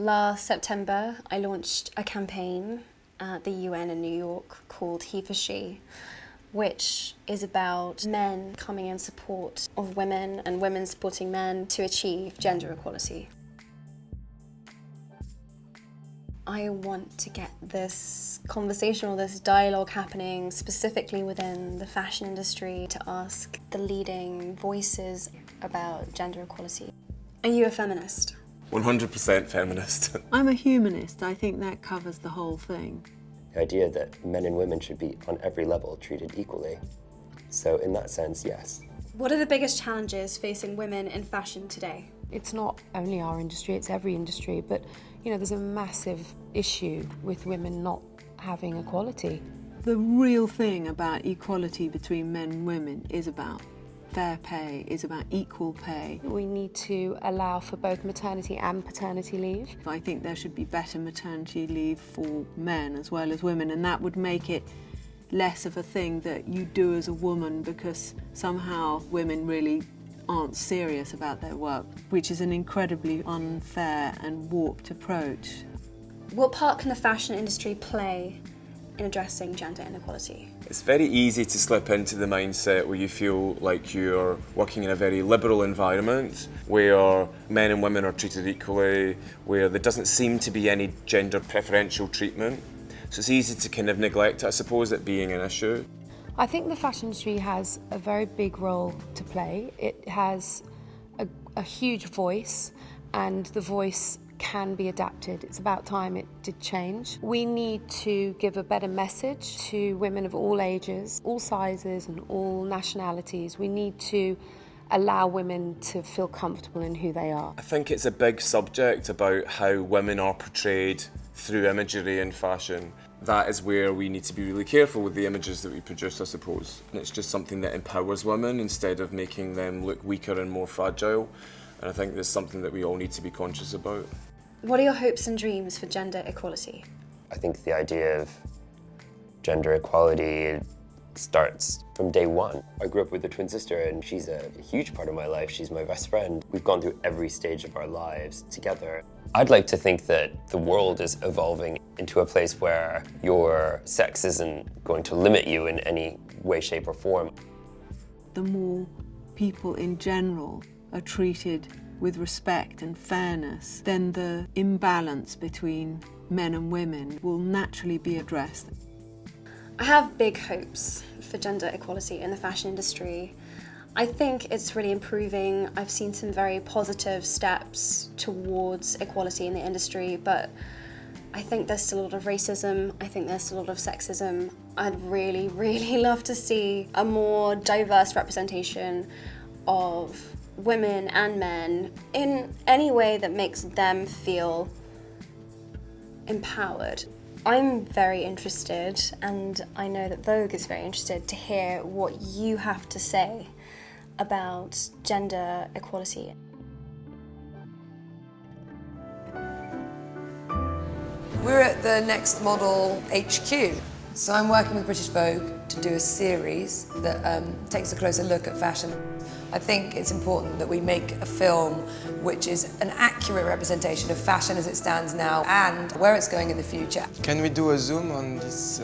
Last September, I launched a campaign at the UN in New York called He for She, which is about men coming in support of women and women supporting men to achieve gender equality. I want to get this conversation or this dialogue happening specifically within the fashion industry to ask the leading voices about gender equality. Are you a feminist? 100% feminist. I'm a humanist. I think that covers the whole thing. The idea that men and women should be on every level treated equally. So in that sense, yes. What are the biggest challenges facing women in fashion today? It's not only our industry, it's every industry, but there's a massive issue with women not having equality. The real thing about equality between men and women is about fair pay, is about equal pay. We need to allow for both maternity and paternity leave. I think there should be better maternity leave for men as well as women, and that would make it less of a thing that you do as a woman because somehow women really aren't serious about their work, which is an incredibly unfair and warped approach. What part can the fashion industry play in addressing gender inequality? It's very easy to slip into the mindset where you feel like you're working in a very liberal environment where men and women are treated equally, where there doesn't seem to be any gender preferential treatment. So it's easy to kind of neglect, I suppose, it being an issue. I think the fashion industry has a very big role to play. It has a huge voice, and the voice can be adapted. It's about time it did change. We need to give a better message to women of all ages, all sizes and all nationalities. We need to allow women to feel comfortable in who they are. I think it's a big subject about how women are portrayed through imagery in fashion. That is where we need to be really careful with the images that we produce, I suppose. And it's just something that empowers women instead of making them look weaker and more fragile. And I think there's something that we all need to be conscious about. What are your hopes and dreams for gender equality? I think the idea of gender equality starts from day one. I grew up with a twin sister and she's a huge part of my life. She's my best friend. We've gone through every stage of our lives together. I'd like to think that the world is evolving into a place where your sex isn't going to limit you in any way, shape or form. The more people in general are treated with respect and fairness, then the imbalance between men and women will naturally be addressed. I have big hopes for gender equality in the fashion industry. I think it's really improving. I've seen some very positive steps towards equality in the industry, but I think there's still a lot of racism. I think there's still a lot of sexism. I'd really, really love to see a more diverse representation of women and men in any way that makes them feel empowered. I'm very interested, and I know that Vogue is very interested to hear what you have to say about gender equality. We're at the Next Model HQ. So I'm working with British Vogue to do a series that takes a closer look at fashion. I think it's important that we make a film which is an accurate representation of fashion as it stands now and where it's going in the future. Can we do a zoom on this?